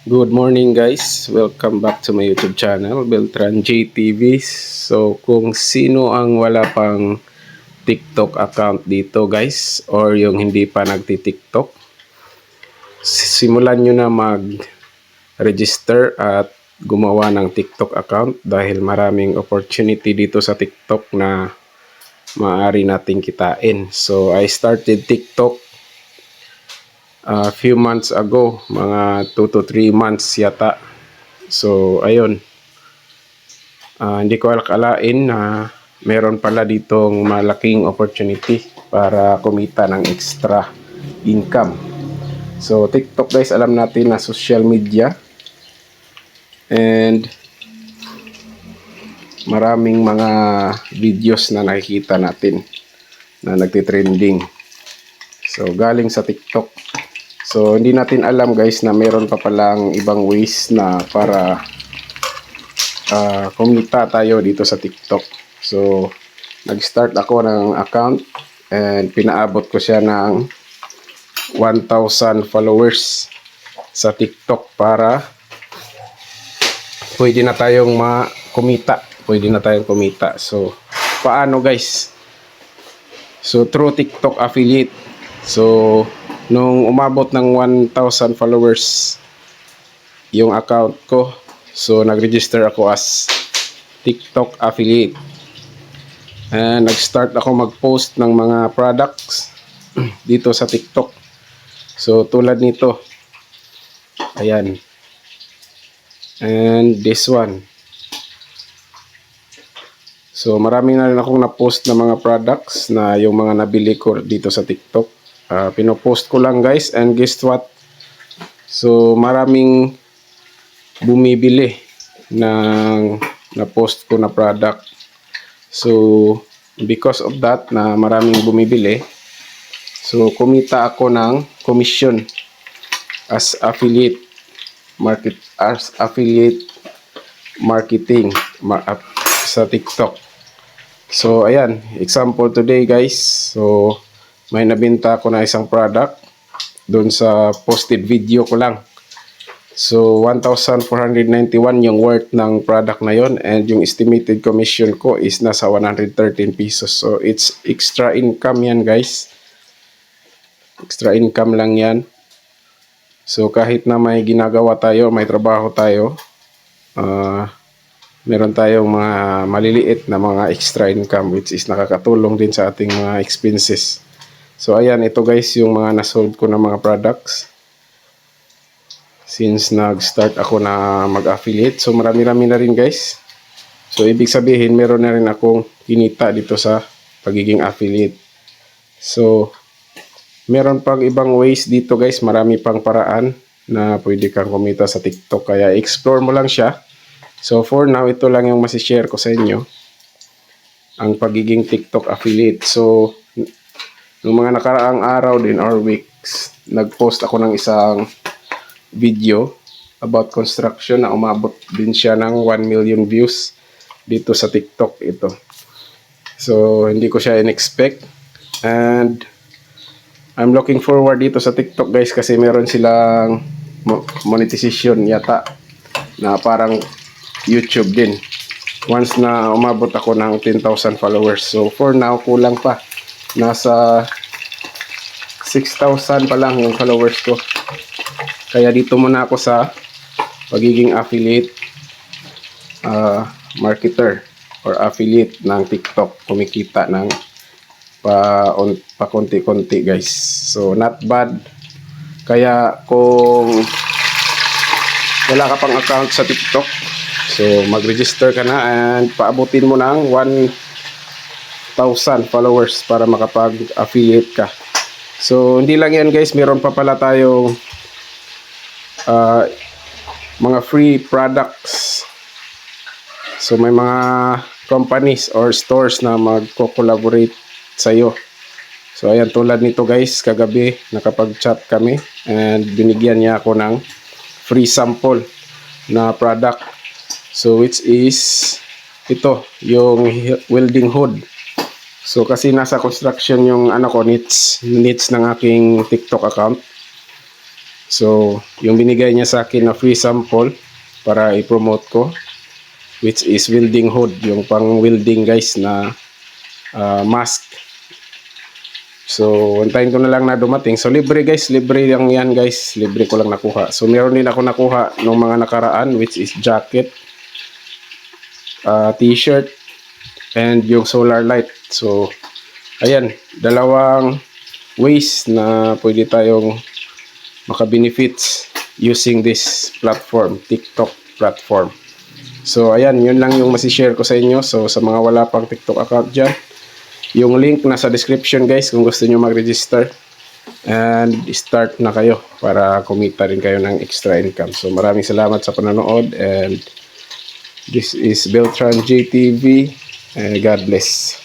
Good morning guys, welcome back to my YouTube channel, Beltran JTV. So kung sino ang wala pang TikTok account dito guys, or yung hindi pa nagti-TikTok, simulan nyo na mag-register at gumawa ng TikTok account dahil maraming opportunity dito sa TikTok na maaari nating kitain. So I started TikTok a few months ago, mga 2 to 3 months yata. So ayun, hindi ko akalain na meron pala ditong malaking opportunity para kumita ng extra income. So TikTok guys, alam natin na social media and maraming mga videos na nakikita natin na nagtitrending. So galing sa TikTok. So hindi natin alam guys na meron pa palang ibang ways na para kumita tayo dito sa TikTok. So nag-start ako ng account and pinaabot ko siya ng 1,000 followers sa TikTok para pwede na tayong kumita. Pwede na tayong kumita. So paano guys? So through TikTok affiliate. So nung umabot ng 1,000 followers yung account ko, so nag-register ako as TikTok affiliate. And nag-start ako mag-post ng mga products dito sa TikTok. So tulad nito. Ayan. And this one. So marami na rin akong na-post na mga products na yung mga nabili ko dito sa TikTok. Pinopost ko lang guys, and guess what? So maraming bumibili ng na-post ko na product. So because of that na maraming bumibili, so kumita ako ng commission as affiliate marketing sa TikTok. So ayan, example today guys. So may nabenta ako na isang product doon sa posted video ko lang. So 1,491 yung worth ng product na yon, and yung estimated commission ko is nasa 113 pesos. So it's extra income yan guys. Extra income lang yan. So kahit na may ginagawa tayo, may trabaho tayo, meron tayong mga maliliit na mga extra income which is nakakatulong din sa ating mga expenses. So ayan, ito guys yung mga nasold ko na mga products since nag-start ako na mag-affiliate. So marami-rami na rin guys. So ibig sabihin meron na rin akong kinita dito sa pagiging affiliate. So meron pang ibang ways dito guys, marami pang paraan na pwede kang kumita sa TikTok, kaya explore mo lang siya. So for now, ito lang yung masishare ko sa inyo, ang pagiging TikTok affiliate. So noong mga nakaraang araw din or weeks, nag-post ako ng isang video about construction na umabot din siya ng 1 million views dito sa TikTok ito. So hindi ko siya in-expect, and I'm looking forward dito sa TikTok guys kasi meron silang monetization yata na parang YouTube din once na umabot ako ng 10,000 followers. So for now, kulang pa. Nasa 6,000 pa lang yung followers ko. Kaya dito muna ako sa pagiging affiliate marketer or affiliate ng TikTok. Kumikita ng pa konti-konti guys. So not bad. Kaya kung wala ka pang account sa TikTok, so mag-register ka na and paabutin mo ng 1,000 followers para makapag-affiliate ka. So hindi lang yan guys, meron pa pala tayong mga free products. So may mga companies or stores na magko-collaborate sa'yo. So ayan, tulad nito guys, kagabi nakapag-chat kami and binigyan niya ako ng free sample na product. So which is ito, yung welding hood. So kasi nasa construction yung niche ng aking TikTok account. So, yung binigay niya sa akin na free sample para i-promote ko, which is welding hood, yung pang welding guys na mask. So, antayin ko na lang na dumating. So, libre guys, libre lang yan guys, libre ko lang nakuha. So, meron din ako nakuha ng mga nakaraan, which is jacket, t-shirt, and yung solar light. So, ayan, dalawang ways na pwede tayong maka-benefits using this platform, TikTok platform. So, ayan, yun lang yung masishare ko sa inyo. So, sa mga wala pang TikTok account dyan, yung link nasa description guys kung gusto nyo mag-register. And start na kayo para kumita rin kayo ng extra income. So, maraming salamat sa panonood. And this is Beltran JTV. And God bless.